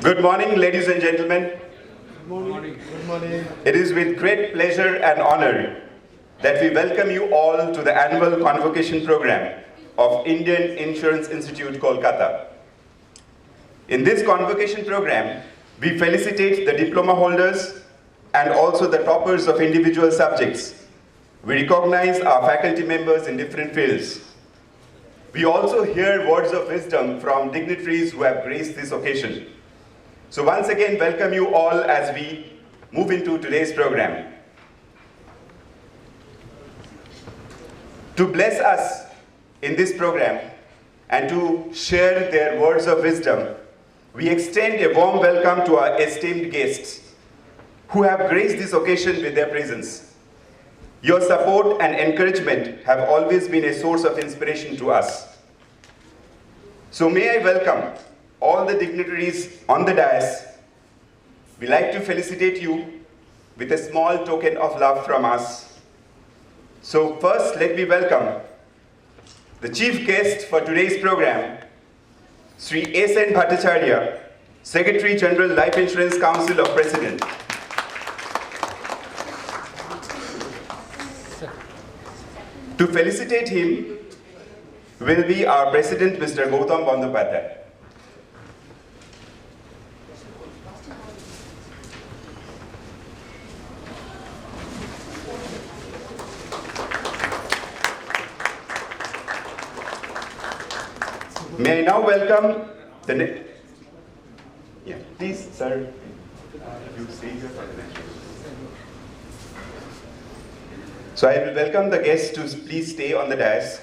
Good morning, ladies and gentlemen. Good morning. Good morning. It is with great pleasure and honor that we welcome you all to the annual Convocation program of Indian Insurance Institute, Kolkata. In this Convocation program, we felicitate the diploma holders and also the toppers of individual subjects. We recognize our faculty members in different fields. We also hear words of wisdom from dignitaries who have graced this occasion. So once again, welcome you all as we move into today's program. To bless us in this program and to share their words of wisdom, we extend a warm welcome to our esteemed guests who have graced this occasion with their presence. Your support and encouragement have always been a source of inspiration to us. So may I welcome all the dignitaries on the dais. We like to felicitate you with a small token of love from us. So first, let me welcome the chief guest for today's program, Sri S.N. Bhattacharya, Secretary General Life Insurance Council of President. To felicitate him will be our President, Mr. Gautam Bandyopadhyay. May I now welcome the please, sir. You stay here for the next. So I will welcome the guests to please stay on the dais.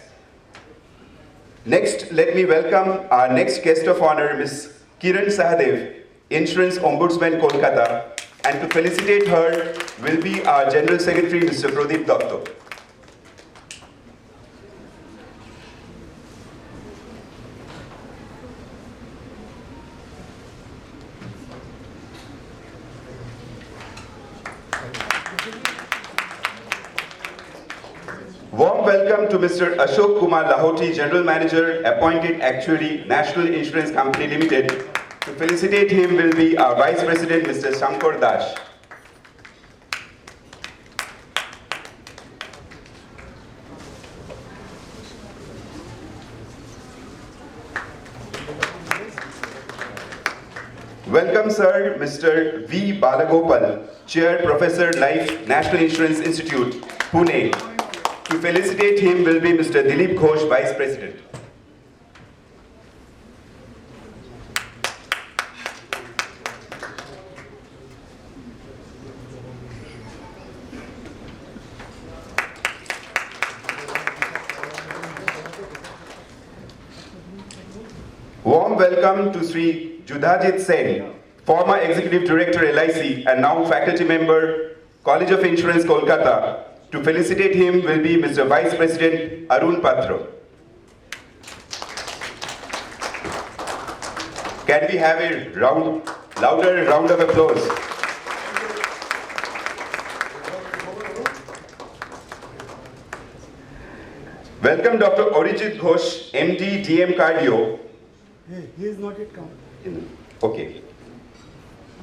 Next, let me welcome our next guest of honor, Ms. Kiran Sahadev, Insurance Ombudsman, Kolkata, and to felicitate her will be our General Secretary, Mr. Pradeep Datta. Warm welcome to Mr. Ashok Kumar Lahoti, General Manager, Appointed Actuary, National Insurance Company Limited. To felicitate him will be our Vice President, Mr. Shankar Das. Welcome, sir, Mr. V. Balagopal, Chair, Professor, Life, National Insurance Institute, Pune. To felicitate him will be Mr. Dilip Ghosh, Vice President. Warm welcome to Sri Judhajit Sen, former Executive Director, LIC, and now Faculty Member, College of Insurance, Kolkata. To felicitate him will be Mr. Vice President Arun Patro. Can we have a louder round of applause? Welcome Dr. Arijit Ghosh, MD, DM Cardio. Hey, he is not yet come. Okay.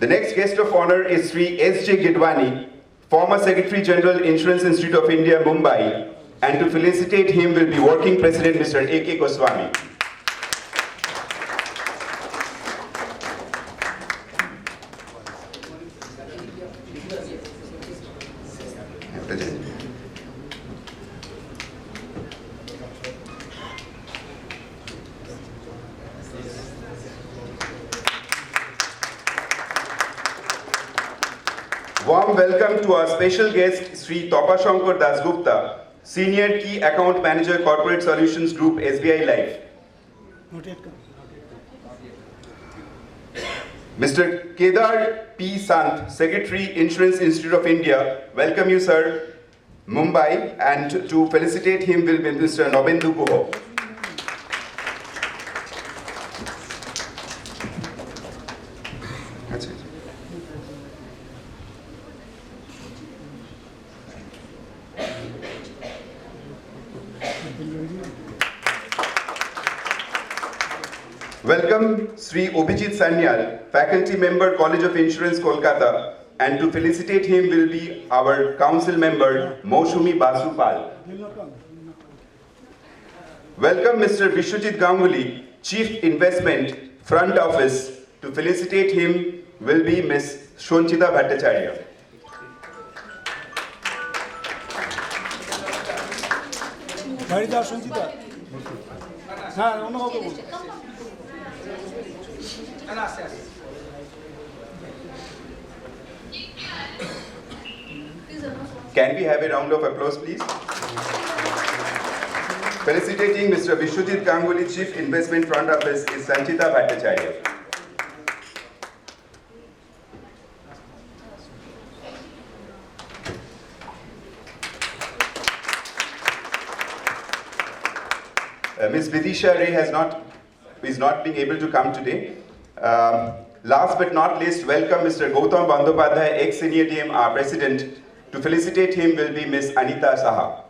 The next guest of honor is Sri S.J. Gidwani, former Secretary General, Insurance Institute of India, Mumbai, and to felicitate him will be Working President, Mr. A.K. Goswami. Warm welcome to our special guest, Sri Topashankar Dasgupta, Senior Key Account Manager, Corporate Solutions Group, SBI Life. Not yet come. Mr. Kedar P. Sant, Secretary, Insurance Institute of India. Welcome you, sir, Mumbai, and to felicitate him will be Mr. Nobendu Guho. That's it. Welcome Sri Obhijit Sanyal, Faculty Member, College of Insurance, Kolkata, and to felicitate him will be our Council Member, Moshumi Basupal. Will not come. Welcome Mr. Vishwajit Ganguly, Chief Investment, Front Office. To felicitate him will be Ms. Shonchita Bhattacharya. বাড়ি যাও সঞ্চিতা হ্যাঁ অন্য কাউকে বল Can we have a round of applause, please? Felicitating Mr. Vishwajit Ganguly, Chief Investment Front Office, is Sanchita Bhattacharya. Ms. Vidisha Ray is not being able to come today. Last but not least, welcome Mr. Gautam Bandyopadhyay, ex-senior DM, our President. To felicitate him will be Ms. Anita Saha.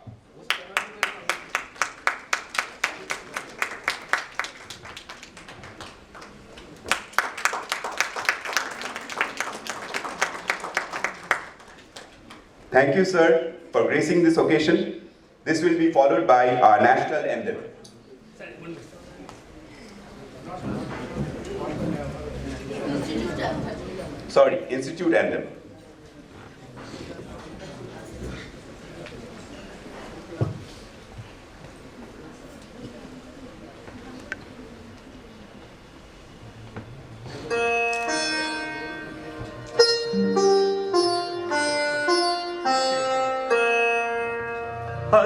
Thank you, sir, for gracing this occasion. This will be followed by our national anthem. Sorry, Institute anthem.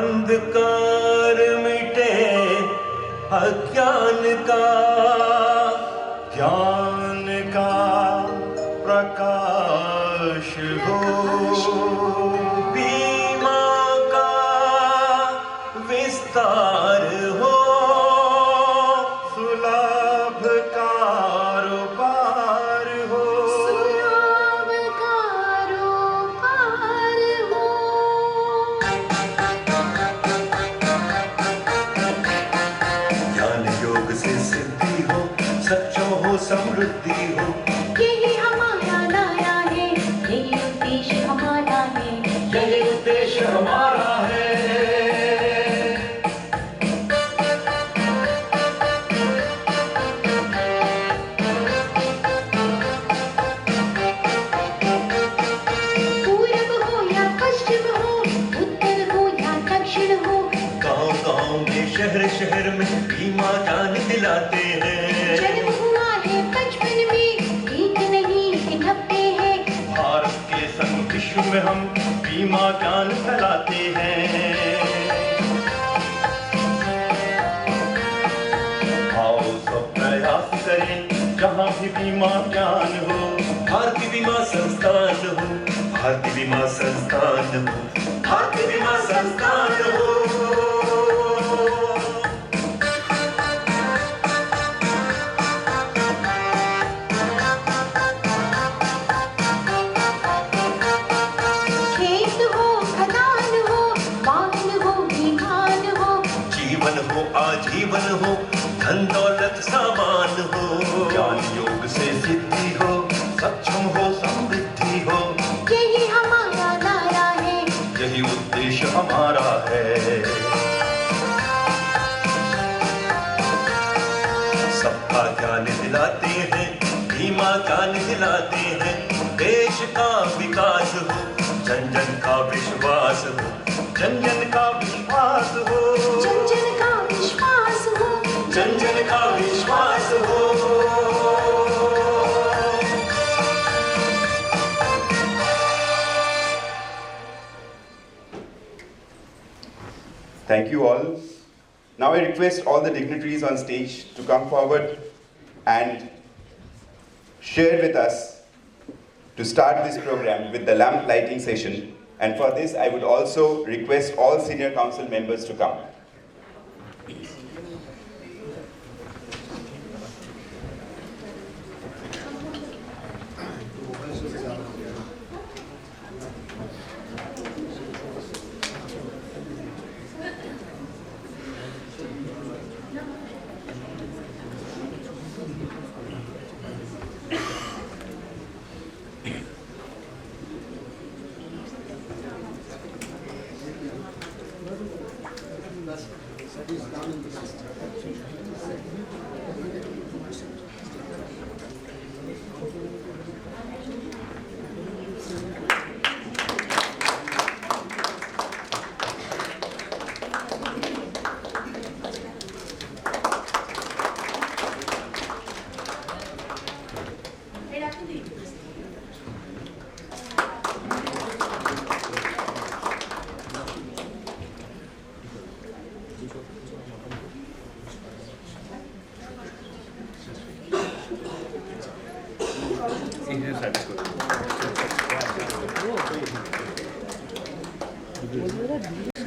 अंधकार मिटे अज्ञान का ज्ञान का प्रकाश हो बीमा का विस्तार हो सुलभ कारोबार हो सिद्धि हो सच्चो हो समृद्धि हो यही हमारा नारा है यही उद्देश्य हमारा है यही उद्देश्य हमारा है पूरब हो या पश्चिम हो उत्तर हो या दक्षिण हो गांव-गांव में शहर में बीमा जान दिलाते हैं जन्म हुआ है बचपन में ठीक नहीं निभते हैं भारत के संग विश्व में हम बीमा ज्ञान फैलाते हैं आओ सब प्रयास करें जहाँ भी बीमा ज्ञान हो भारतीय बीमा संस्थान हो भारतीय बीमा संस्थान हो भारतीय बीमा संस्थान हो खेत हो खदान हो वाहन हो विमान हो जीवन हो आजीवन हो धन दौलत सामान हो ज्ञान योग से सिद्धि हो सक्षम हो समृद्धि हो यही हमारा नारा है यही उद्देश्य हमारा है सबका ज्ञान दिलाते हैं बीमा ज्ञान दिलाते हैं देश का विकास हो जन जन का विश्वास हो जन जन का विश्वास हो जन जन का विश्वास हो जन जन का विश्वास हो Thank you all. Now I request all the dignitaries on stage to come forward and share with us to start this program with the lamp lighting session. And for this, I would also request all senior council members to come.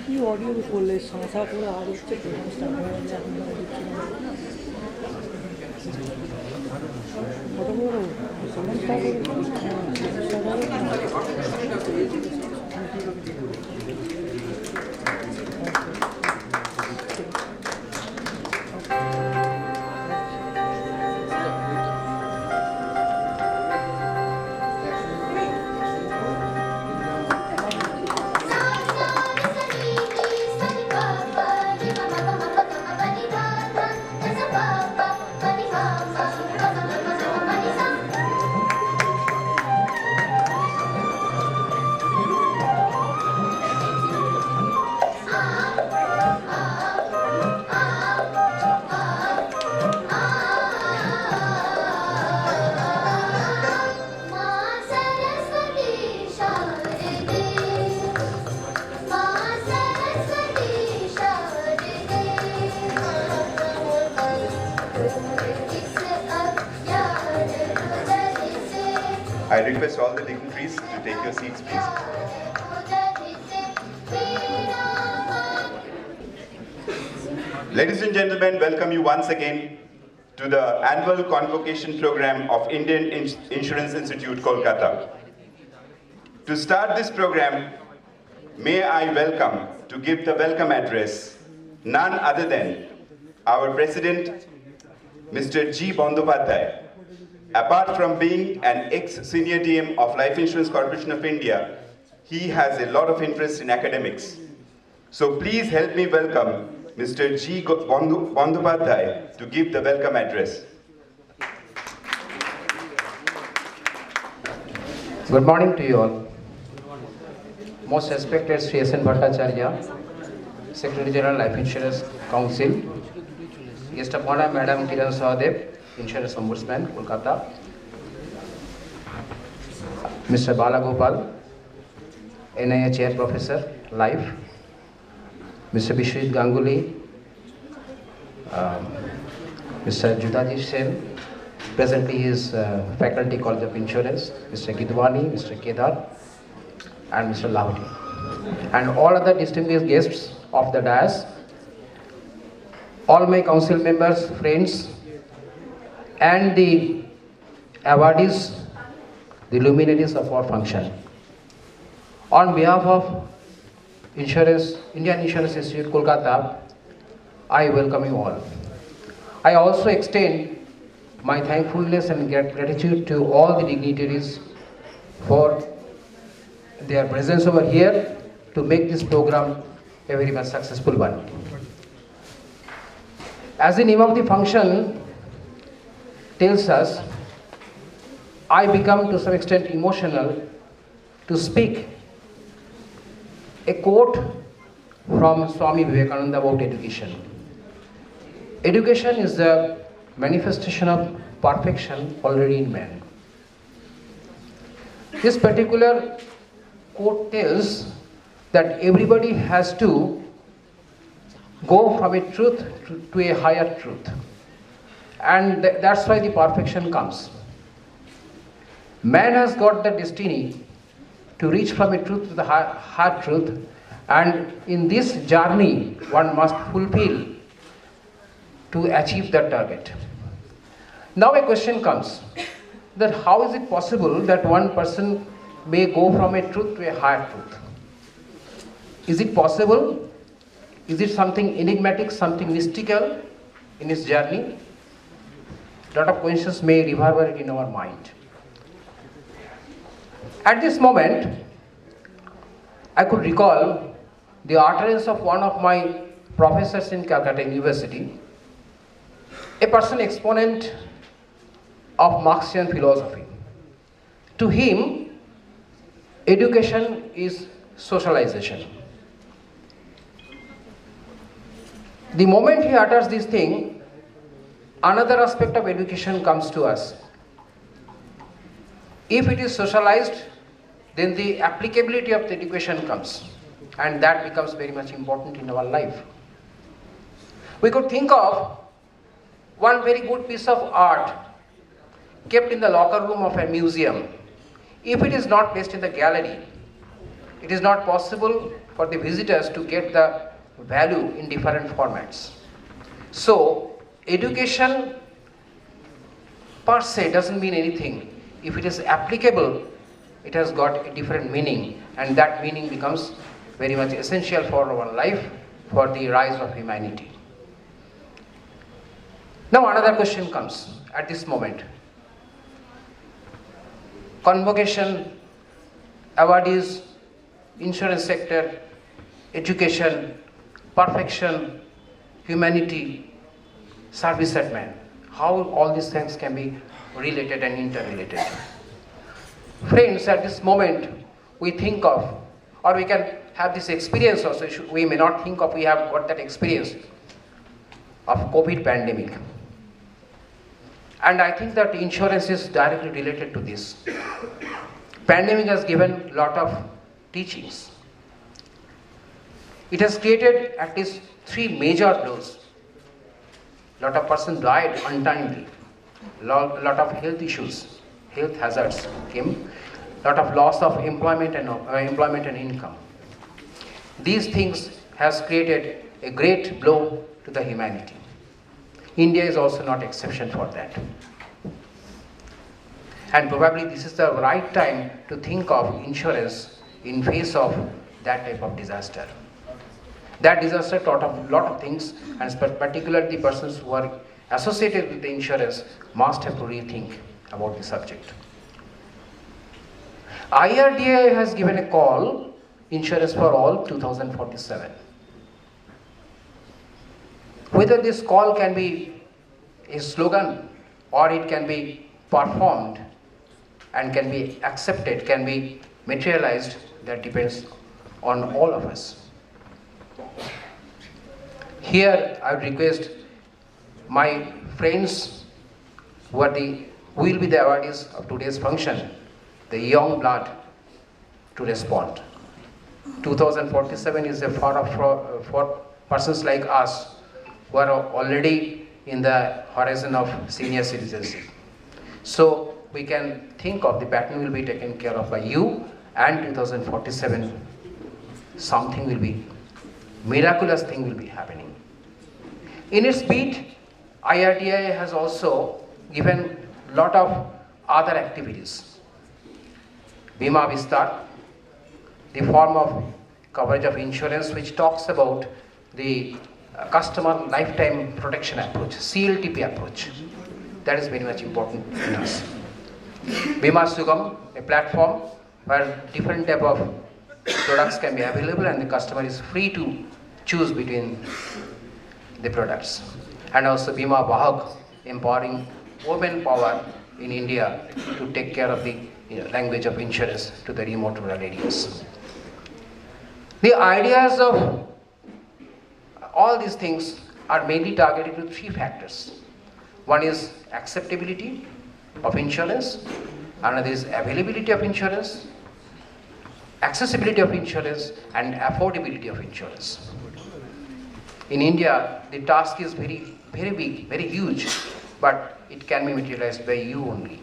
কি audio করলে সংসা করে আর হচ্ছে programme start হয়ে গেছে এখন কত বড় programme start হয়ে I request all the dignitaries to take your seats, please. Ladies and gentlemen, welcome you once again to the annual Convocation program of Indian Insurance Institute, Kolkata. To start this program, may I welcome to give the welcome address none other than our President, Mr. G. Bandyopadhyay. Apart from being an ex-senior DM of Life Insurance Corporation of India, he has a lot of interest in academics. So please help me welcome Mr. G. Bandyopadhyay to give the welcome address. Good morning to you all. Most respected Sri S.N. Bhattacharya, Secretary General Life Insurance Council, Guest of Honor Madam Kiran Sahadev, Insurance Ombudsman, Kolkata, Mr. Balagopal, NIA Chair Professor, Life, Mr. Bishwajit Ganguly, Mr. Judaji Sen, presently he is Faculty College of Insurance, Mr. Gidwani, Mr. Kedar, and Mr. Lahoti, and all other distinguished guests of the dais, all my council members, friends, and the awardees, the luminaries of our function. On behalf of Indian Insurance Institute, Kolkata, I welcome you all. I also extend my thankfulness and gratitude to all the dignitaries for their presence over here to make this program a very much successful one. As the name of the function tells us, I become to some extent emotional to speak a quote from Swami Vivekananda about education. Education is the manifestation of perfection already in man. This particular quote tells that everybody has to go from a truth to a higher truth. And that's why the perfection comes. Man has got the destiny to reach from a truth to the higher truth, and in this journey one must fulfill to achieve that target. Now a question comes that how is it possible that one person may go from a truth to a higher truth? Is it possible? Is it something enigmatic, something mystical in his journey? A lot of questions may reverberate in our mind. At this moment, I could recall the utterance of one of my professors in Calcutta University, a person exponent of Marxian philosophy. To him, education is socialization. The moment he utters this thing, another aspect of education comes to us. If it is socialized, then the applicability of the education comes, and that becomes very much important in our life. We could think of one very good piece of art kept in the locker room of a museum. If it is not placed in the gallery, it is not possible for the visitors to get the value in different formats. So, education per se doesn't mean anything. If it is applicable, it has got a different meaning, and that meaning becomes very much essential for our life, for the rise of humanity. Now another question comes at this moment. Convocation, awardees, insurance sector, education, perfection, humanity, service at man. How all these things can be related and interrelated. Friends, at this moment we think of, or we can have this experience also, we may not think of, we have got that experience of COVID pandemic. And I think that insurance is directly related to this. Pandemic has given a lot of teachings. It has created at least 3 major blows. Lot of persons died untimely. Lot of health issues, health hazards came. Lot of loss of employment and income. These things has created a great blow to the humanity. India is also not exception for that. And probably this is the right time to think of insurance in face of that type of disaster. That disaster taught a lot of things, and particularly the persons who are associated with the insurance must have to rethink about the subject. IRDA has given a call, Insurance for All 2047. Whether this call can be a slogan or it can be performed and can be accepted, can be materialized, that depends on all of us. Here I would request my friends who will be the awardees of today's function, the young blood, to respond. 2047 is a for persons like us who are already in the horizon of senior citizenship. So we can think of the pattern will be taken care of by you, and 2047 something will be, miraculous thing will be happening. In its beat, IRDA has also given lot of other activities. Bima Vistar, the form of coverage of insurance which talks about the customer lifetime protection approach, CLTP approach. That is very much important in us. Bima Sugam, a platform where different type of products can be available and the customer is free to choose between the products. And also Bima Bahag, empowering women power in India to take care of the language of insurance to the remote rural areas. The ideas of all these things are mainly targeted to 3 factors. One is acceptability of insurance, another is availability of insurance, accessibility of insurance, and affordability of insurance. In India, the task is very, very big, very huge, but it can be materialized by you only.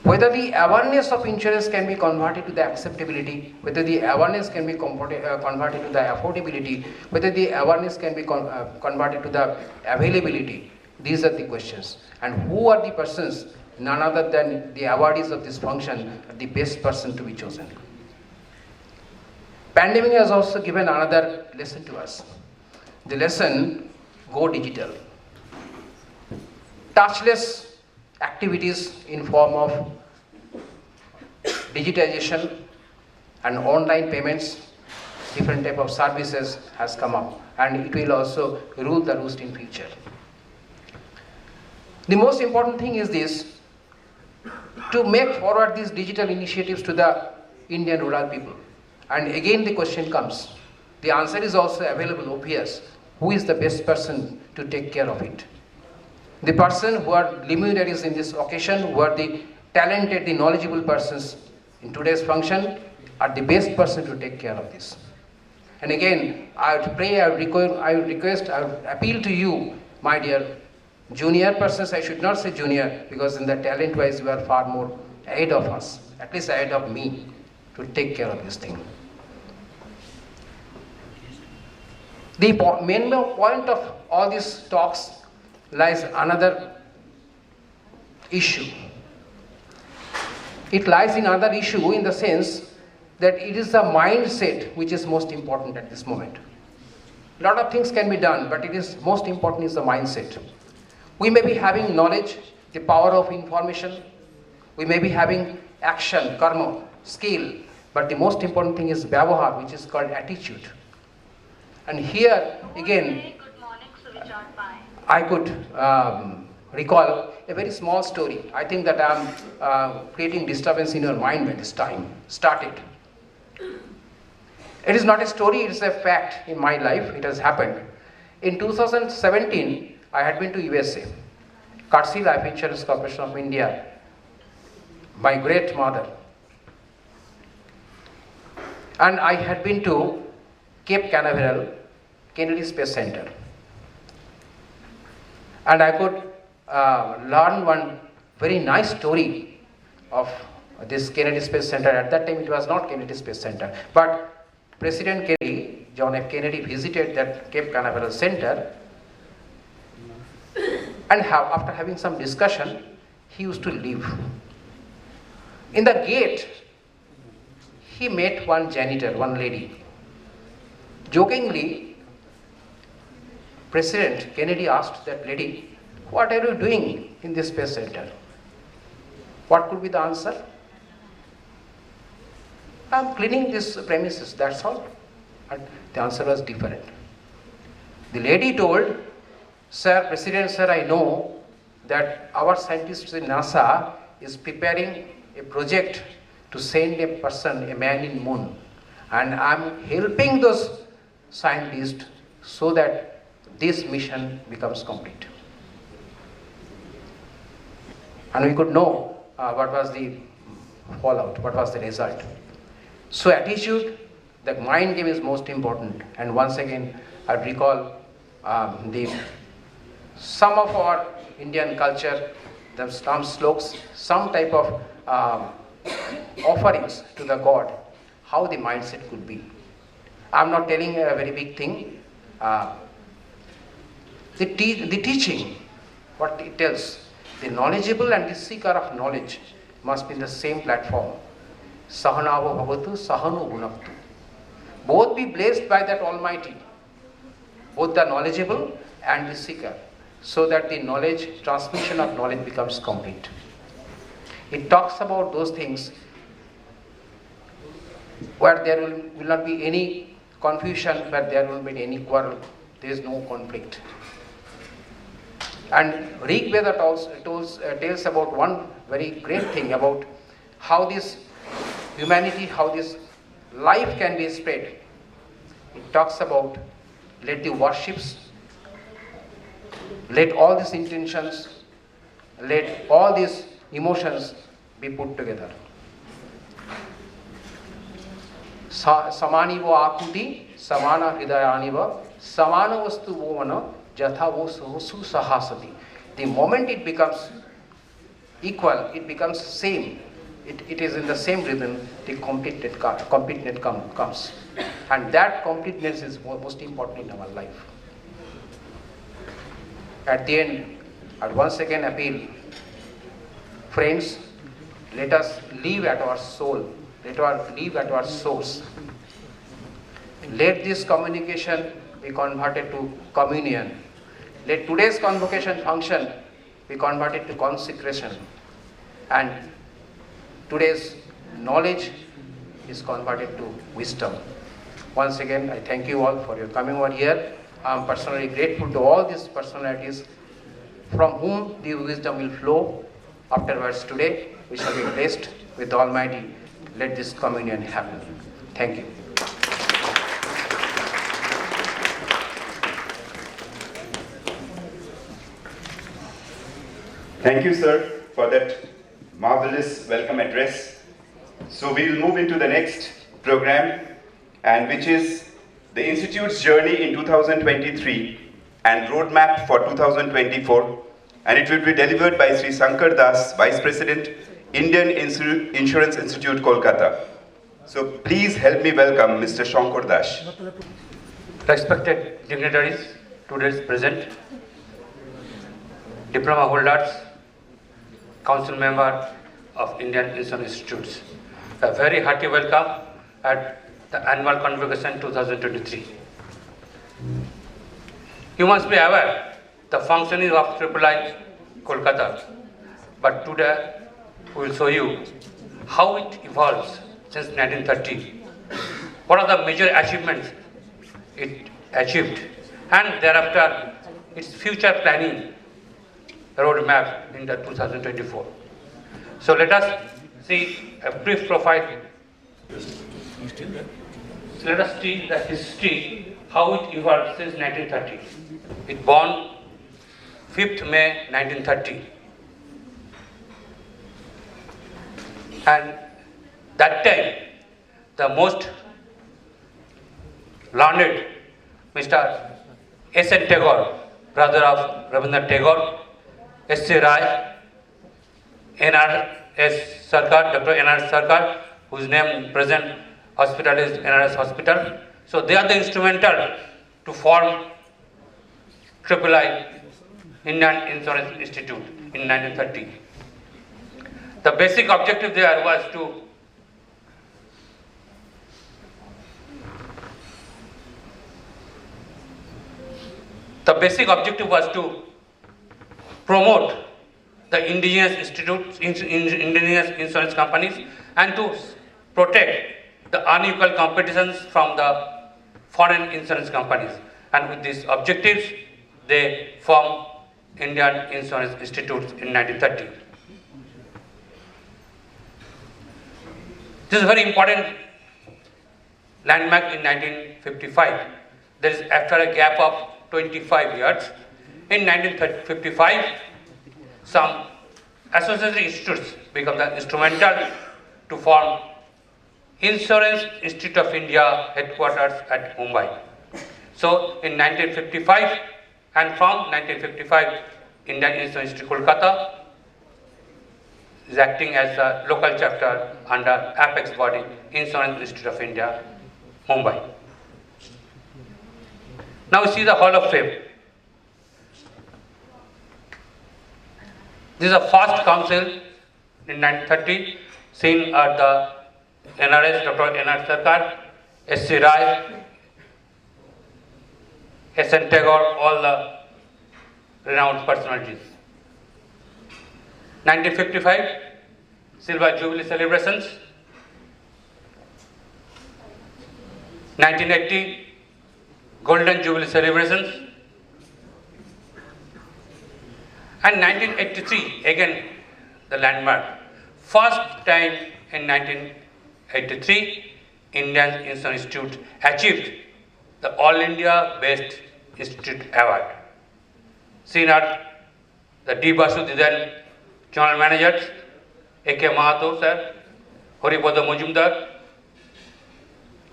Whether the awareness of insurance can be converted to the acceptability, whether the awareness can be converted to the affordability, whether the awareness can be converted to the availability, these are the questions. And who are the persons? None other than the awardees of this function are the best person to be chosen. Pandemic has also given another lesson to us. The lesson, go digital. Touchless activities in form of digitization and online payments, different type of services has come up, and it will also rule the roost in future. The most important thing is this, to make forward these digital initiatives to the Indian rural people. And again the question comes, the answer is also available, obvious. Who is the best person to take care of it? The person who are luminaries in this occasion, who are the talented, the knowledgeable persons in today's function, are the best person to take care of this. And again, I would pray, I would request, I would appeal to you, my dear junior persons. I should not say junior, because in the talent-wise you are far more ahead of us, at least ahead of me, to take care of this thing. The main point of all these talks lies another issue. It lies in another issue in the sense that it is the mindset which is most important at this moment. A lot of things can be done, but it is most important is the mindset. We may be having knowledge, the power of information. We may be having action, karma, skill, but the most important thing is vyavahar, which is called attitude. And here again, I could recall a very small story. I think that I am creating disturbance in your mind when this time started. It is not a story, it is a fact in my life. It has happened. In 2017, I had been to USA. Courtesy Life Insurance Corporation of India, my great mother. And I had been to Cape Canaveral, Kennedy Space Center. And I could learn one very nice story of this Kennedy Space Center. At that time it was not Kennedy Space Center, but President Kennedy, John F. Kennedy, visited that Cape Canaveral Center, and after having some discussion, he used to leave. In the gate, he met one janitor, one lady. Jokingly, President Kennedy asked that lady, "What are you doing in this space center?" What could be the answer? "I'm cleaning this premises, that's all." And the answer was different. The lady told, "Sir, President, sir, I know that our scientists in NASA is preparing a project to send a person, a man in moon. And I'm helping those scientists so that this mission becomes complete." And we could know what was the fallout, what was the result. So attitude, the mind game is most important. And once again, I recall some of our Indian culture, some slokas, some type of offerings to the god, how the mindset could be. I'm not telling a very big thing. The teaching, what it tells, the knowledgeable and the seeker of knowledge must be in the same platform. Sahanavo bhavatu, sahanu gunaktu. Both be blessed by that Almighty, both the knowledgeable and the seeker, so that the knowledge, transmission of knowledge becomes complete. It talks about those things where there will not be any confusion, where there will be any quarrel, there is no conflict. And Rig Veda tells about one very great thing about how this humanity, how this life can be spread. It talks about let the worships, let all these intentions, let all these emotions be put together. Samani vo akuti, samana hridayani va, samana vastu vomana, jatha vo susahasati. The moment it becomes equal, it becomes same, it is in the same rhythm, the completeness comes. And that completeness is most important in our life. At the end, I once again appeal, friends, let us live at our soul, let us live at our source. Let this communication be converted to communion. Let today's convocation function be converted to consecration. And today's knowledge is converted to wisdom. Once again, I thank you all for your coming over here. I am personally grateful to all these personalities from whom the wisdom will flow afterwards today. We shall be blessed with the Almighty. Let this communion happen. Thank you. Thank you, sir, for that marvelous welcome address. So we will move into the next program, and which is the Institute's journey in 2023 and roadmap for 2024, and it will be delivered by Sri Shankar Das, Vice President, Indian Insurance Institute, Kolkata. So please help me welcome Mr. Shankar Das. Respected dignitaries, today's present, diploma holders, council member of Indian Insurance Institutes. A very hearty welcome at the annual Convocation 2023. You must be aware the functioning of III Kolkata, but today we will show you how it evolves since 1930. What are the major achievements it achieved, and thereafter its future planning roadmap in the 2024. So let us see a brief profile. So let us see the history, how it evolved since 1930. It born 5th May 1930. And that time, the most learned Mr. S.N. Tagore, brother of Rabindranath Tagore, S.C. Rai, N.R.S. Sarkar, Dr. N.R.S. Sarkar, whose name present hospital is N.R.S. Hospital. So they are the instrumental to form III, Indian Insurance Institute, in 1930. The basic objective there was to promote the indigenous institutes, indigenous insurance companies, and to protect the unequal competitions from the foreign insurance companies. And with these objectives, they formed Indian Insurance Institutes in 1930. This is a very important landmark in 1955. There is, after a gap of 25 years, in 1955, some associated institutes become the instrumental to form Insurance Institute of India headquarters at Mumbai. So in 1955, and from 1955, Indian Insurance Institute Kolkata is acting as a local chapter under apex body Insurance Institute of India, Mumbai. Now we see the Hall of Fame. This is the first council in 1930, seen at the NRS, Dr. N.R. Sarkar, S.C. Rai, S.N. Tagore, all the renowned personalities. 1955, Silver Jubilee celebrations. 1980, Golden Jubilee celebrations. And 1983, again the landmark. First time in 1983, Indian Insurance Institute achieved the All India Best Institute Award. Seen at the D. Basudhi, then General Managers, A.K. Mahato sir, Horipada Mujumdar,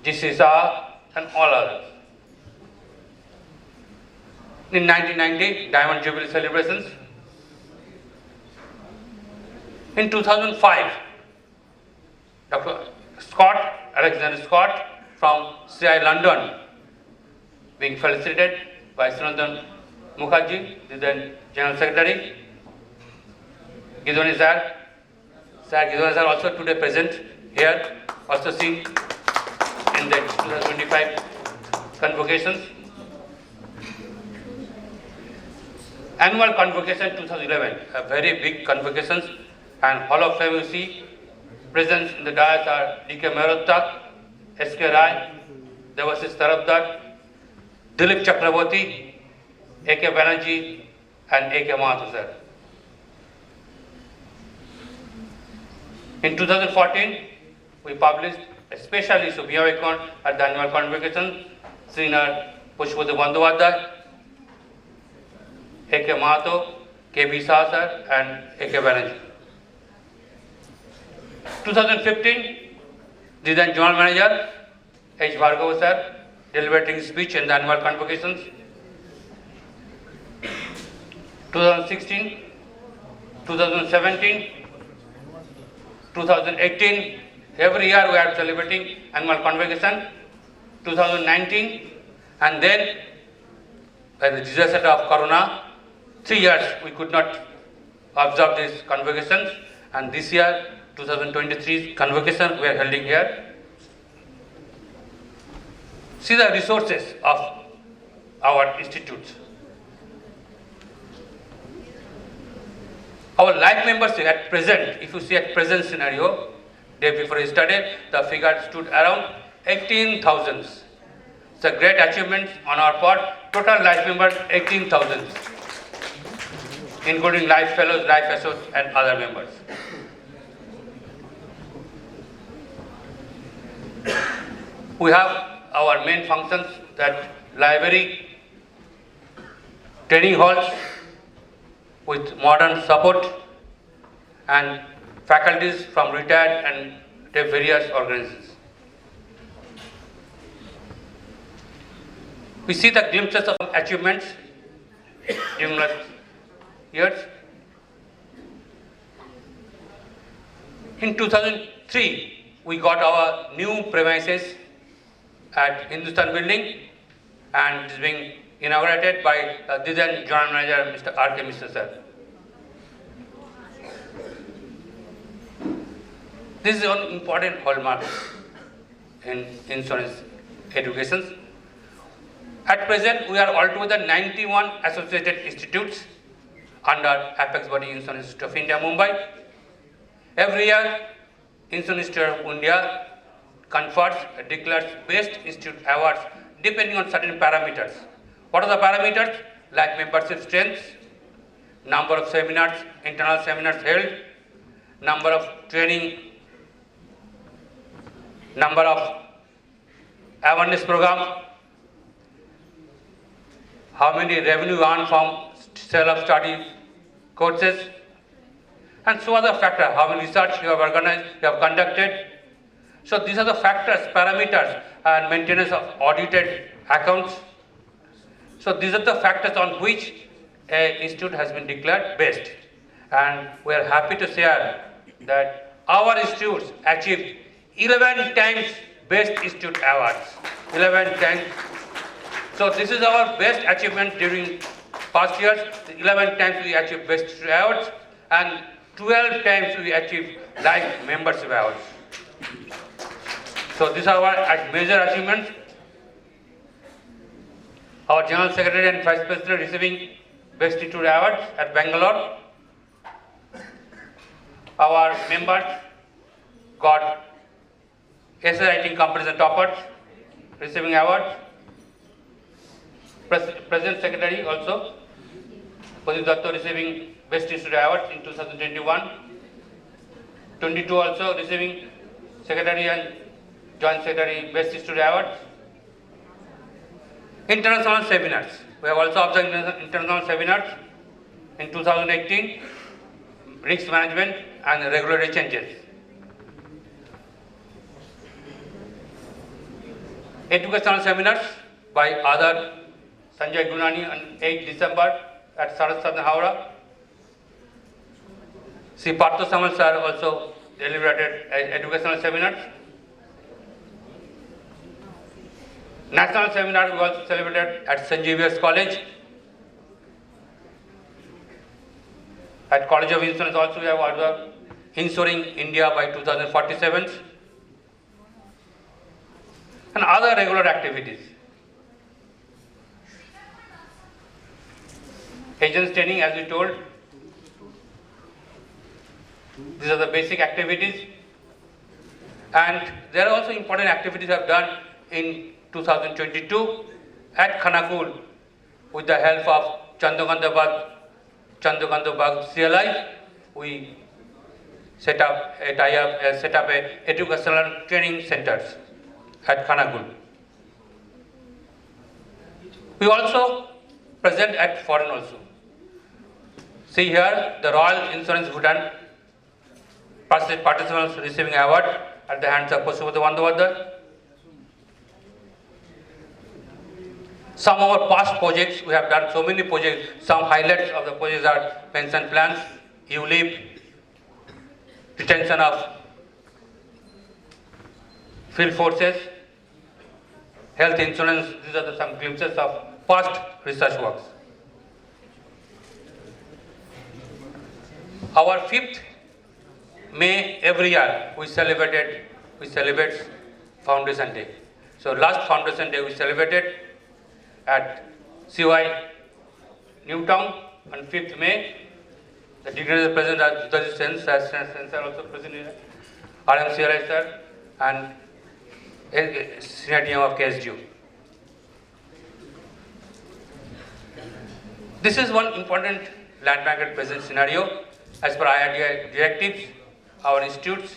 G.C. Shah, and all others. In 1990, Diamond Jubilee celebrations. In 2005, Dr. Alexander Scott from CI London, being felicitated by Sunandan Mukherjee, the then General Secretary. Gidwani sir, Gidwani sir also today present here, also seen in the 2025 convocations. Annual Convocation 2011, a very big convocations, and Hall of Fame you see, present in the dais are D.K. Mehrotra, S.K. Rai, Devashish Tarafdar, Dilip Chakraborty, A.K. Banerjee, and A.K. Mahato sir. In 2014, we published a special issue of icon at the annual convocation, Senior Pushpati Bandyopadhyay, A.K. Mahato, K.B. Shah sir, and A.K. Banerjee. 2015, the then General Manager, H. Bhargava sir, deliberating speech in the annual convocations. 2016, 2017, 2018, every year we are celebrating annual convocation. 2019, and then by the disaster of Corona, 3 years we could not observe these convocations, and this year 2023 convocation we are holding here. See the resources of our institutes. Our life membership at present, if you see at present scenario, day before yesterday, the figure stood around 18,000. It's a great achievement on our part. Total life members 18,000, including life fellows, life associates, and other members. We have our main functions, that library, training halls with modern support, and faculties from retired and various organizations. We see the glimpses of achievements during last years. In 2003, we got our new premises at Hindustan Building, and it is being inaugurated by the then General Manager, Mr. R.K. Mishra sir. This is one important hallmark in insurance education. At present, we are altogether 91 associated institutes under Apex Body Insurance Institute of India, Mumbai. Every year, Insurance Institute of India confers, declares Best Institute Awards depending on certain parameters. What are the parameters? Like membership strength, number of seminars, internal seminars held, number of training, number of awareness programs, how many revenue earned from sale of study courses, and so other factors, how many research you have organized, you have conducted. So these are the factors, parameters, and maintenance of audited accounts. So these are the factors on which an institute has been declared best. And we are happy to share that our institutes achieved 11 times Best Institute Awards. 11 times. So this is our best achievement during past years. 11 times we achieved Best Institute Awards, and 12 times we achieved Life Membership Awards. So these are our major achievements. Our General Secretary and Vice President receiving Best Institute Awards at Bangalore. Our members got essay writing competition toppers receiving awards. President Secretary also, Pradeep Datta receiving Best Institute Awards in 2021. 22 also receiving Secretary and Joint Secretary Best Institute Awards. International seminars. We have also observed international seminars in 2018, risk management and regulatory changes. Educational seminars by other Sanjay Gunani on 8 December at Saraswat Howrah. Sri Partho Samal sir also deliberated educational seminars. National seminar we also celebrated at St. Xavier's College. At College of Insurance also we have observed Insuring India by 2047 and other regular activities. Agents training, as we told, these are the basic activities, and there are also important activities we have done in 2022 at Khanakul with the help of Chandogandabad CLI. We set up a educational training centers at Khanakul. We also present at foreign also. See here, the Royal Insurance Bhutan participants receiving award at the hands of Pasupati Bandhavadar. Some of our past projects, we have done so many projects. Some highlights of the projects are pension plans, ULIP, retention of field forces, health insurance. These are some glimpses of past research works. Our 5th May every year we celebrate Foundation Day. So last Foundation Day we celebrated at CY Newtown on 5th May. The dignitaries present are Judge Sensor also present here, RMCRI sir and Senior DM of KSDU. This is one important land market present scenario. As per IRDA directives, our institutes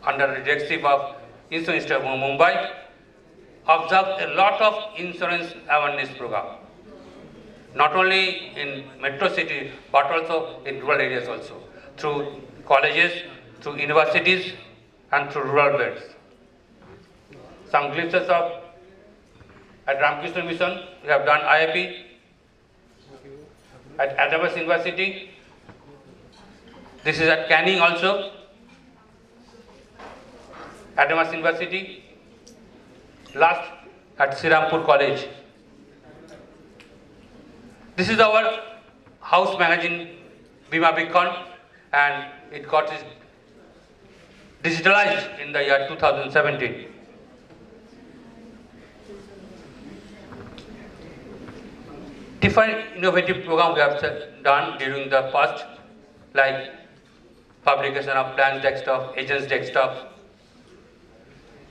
under the directive of Insurance Institute of Mumbai observe a lot of insurance awareness program, not only in metro city but also in rural areas also, through colleges, through universities and through rural belts. Some glimpses of at Ramakrishna Mission, we have done IIP at Adams University. This is at Canning also, Adams University. Last at Srirampur College. This is our house magazine Bima Beacon, and it got digitalized in the year 2017. Different innovative programs we have done during the past, like publication of plans desktop, agents desktop,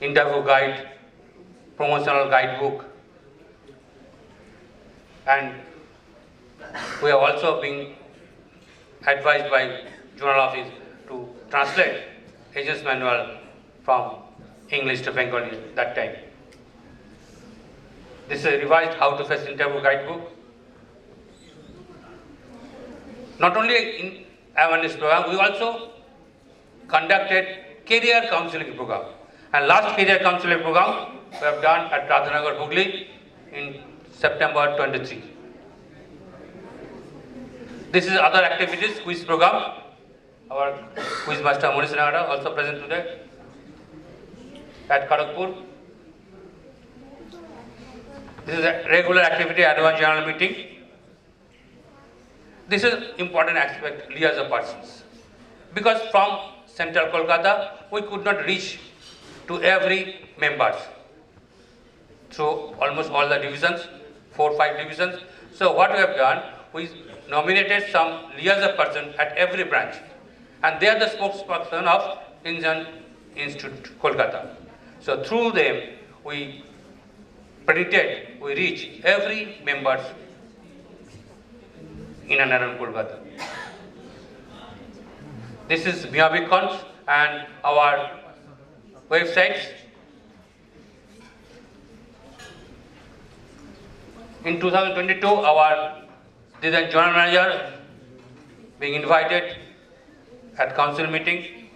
interview guide, promotional guidebook, and we have also been advised by Journal Office to translate agents manual from English to Bengali that time. This is a revised how to face interview guidebook. Not only in awareness program, we also conducted career counseling program. And last career counseling program we have done at Radhanagar, Hooghly in September 23. This is other activities, quiz program. Our quiz master Manish Nagara also present today at Kharagpur. This is a regular activity at one general meeting. This is important aspect, liaison persons. Because from central Kolkata, we could not reach to every members through almost all the divisions, 4 or 5 divisions. So what we have done, we nominated some liaison person at every branch, and they are the spokesperson of Indian Institute Kolkata. So through them, we predicted we reach every members in and around Kolkata. This is Bihar and our websites. In 2022, our design general manager being invited at council meeting.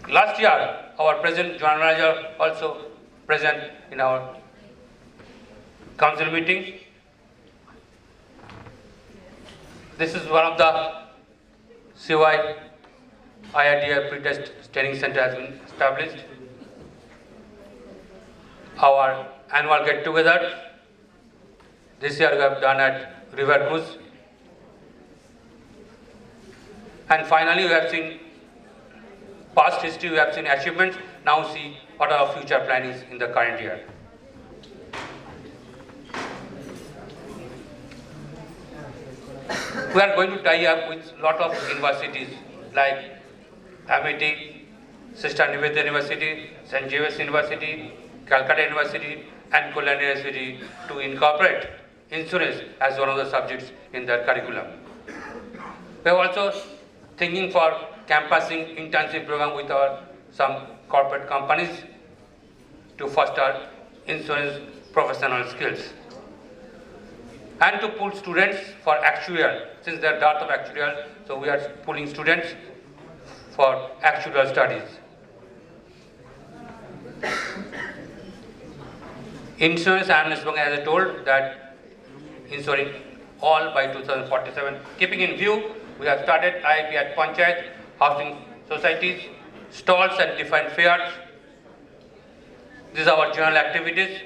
Last year, our present general manager also present in our council meeting. This is one of the CY IRDA pre-test training center has been established. Our annual get-together, this year we have done at River Cruise. And finally, we have seen past history, we have seen achievements. Now see what are our future plannings in the current year. We are going to tie up with a lot of universities like Amity, Sister Nivedita University, St. James University, Calcutta University, and Kolkata University to incorporate insurance as one of the subjects in their curriculum. We are also thinking for campusing internship program with some corporate companies to foster insurance professional skills. And to pull students for actuarial, since there are dearth of actuarial, so we are pulling students for actuarial studies. Insurance analyst program, as I told, that insuring all by 2047. Keeping in view, we have started IIP at Panchayat, housing societies, stalls and defined fairs. These are our general activities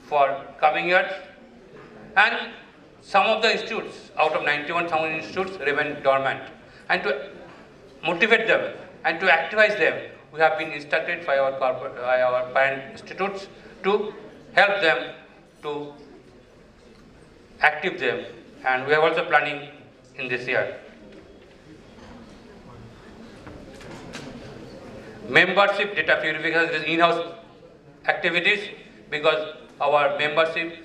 for coming years. And some of the institutes, out of 91,000 institutes, remain dormant. And to motivate them and to activize them, we have been instructed by our parent institutes to help them to active them. And we are also planning in this year. Membership data purification is in-house activities because our membership,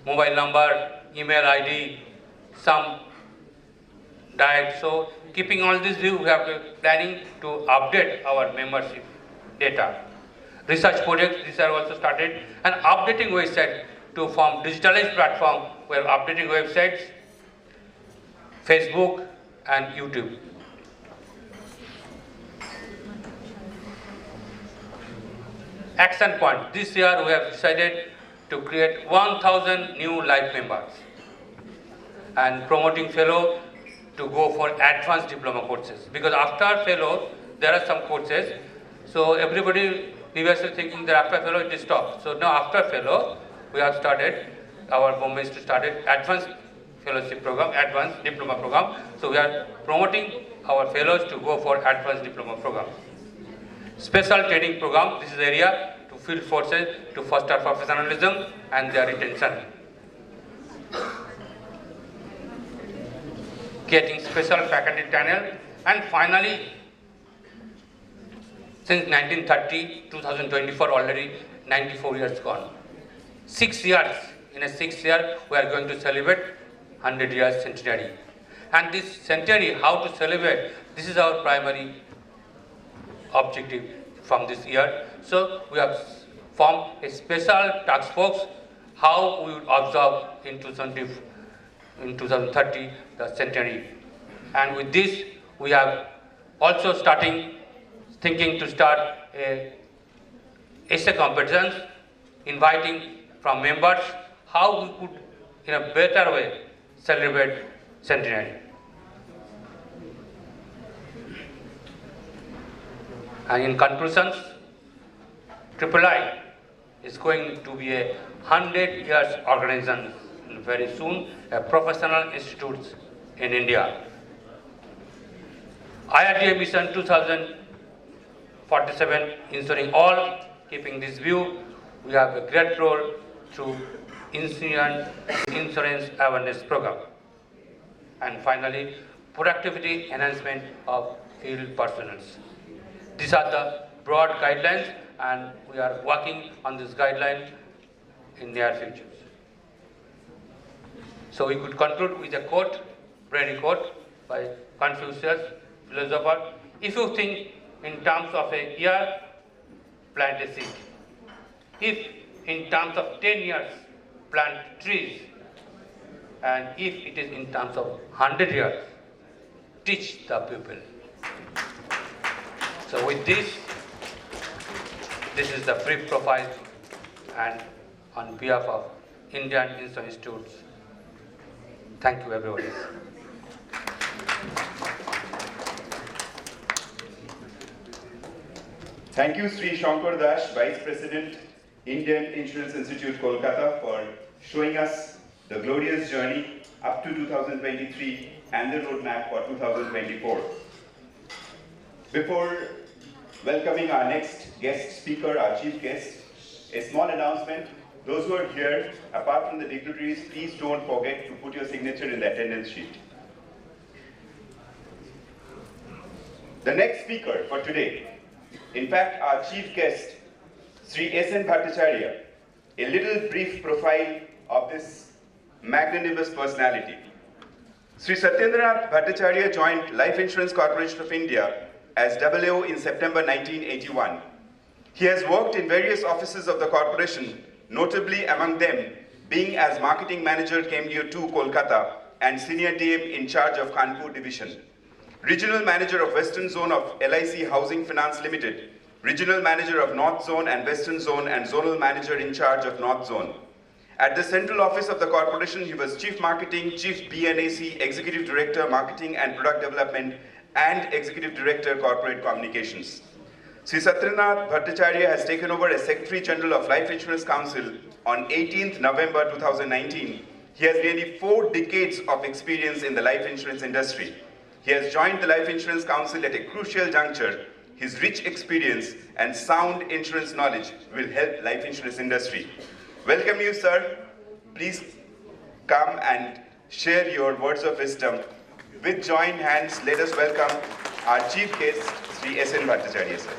mobile number, email ID, some diet. So keeping all this view, we have been planning to update our membership data. Research projects, these are also started, and updating website to form digitalized platform. We are updating websites, Facebook and YouTube. Action point. This year we have decided to create 1,000 new life members and promoting fellow to go for advanced diploma courses. Because after fellow, there are some courses. So everybody previously thinking that after fellow it is stopped. So now after fellow, we have started, our movement to started advanced fellowship program, advanced diploma program. So we are promoting our fellows to go for advanced diploma program. Special training program, this is the area to field forces to foster professionalism and their retention. Getting special faculty channel, and finally, since 1930, 2024 already 94 years gone. 6 years, in a 6 year, we are going to celebrate 100 years centenary. And this centenary, how to celebrate, this is our primary objective from this year. So we have formed a special task force how we would observe in 2030 the centenary. And with this, we have also thinking to start a essay competitions, inviting from members how we could in a better way celebrate centenary. And in conclusions, III is going to be a 100 years organization very soon, a professional institute in India. IRDA mission 2047, ensuring all, keeping this view, we have a great role through insurance awareness program. And finally, productivity enhancement of field personnel. These are the broad guidelines, and we are working on this guideline in near future. So we could conclude with a quote, brainy quote by Confucius, philosopher. If you think in terms of a year, plant a seed. If in terms of 10 years, plant trees. And if it is in terms of 100 years, teach the people. So with this is the brief profile, and on behalf of Indian Insurance Institutes, thank you everybody. Thank you, Sri Shankar Das, Vice President, Indian Insurance Institute, Kolkata, for showing us the glorious journey up to 2023 and the roadmap for 2024. Before welcoming our next guest speaker, our chief guest, a small announcement. Those who are here, apart from the dignitaries, please don't forget to put your signature in the attendance sheet. The next speaker for today In fact, our chief guest, Sri S.N. Bhattacharya, a little brief profile of this magnanimous personality. Sri Satyendranath Bhattacharya joined Life Insurance Corporation of India as WO in September 1981. He has worked in various offices of the corporation, notably among them being as Marketing Manager KMDO 2 Kolkata and Senior DM in charge of Kanpur Division, Regional Manager of Western Zone of LIC Housing Finance Limited, Regional Manager of North Zone and Western Zone and Zonal Manager in charge of North Zone. At the central office of the corporation, he was Chief Marketing, Chief BNAC, Executive Director, Marketing and Product Development, and Executive Director, Corporate Communications. Sri Satyendranath Bhattacharya has taken over as Secretary General of Life Insurance Council on 18th November 2019. He has nearly 4 decades of experience in the life insurance industry. He has joined the Life Insurance Council at a crucial juncture. His rich experience and sound insurance knowledge will help life insurance industry. Welcome you, sir. Please come and share your words of wisdom. With joined hands, let us welcome our chief guest, Sri S.N. Bhattacharya, sir.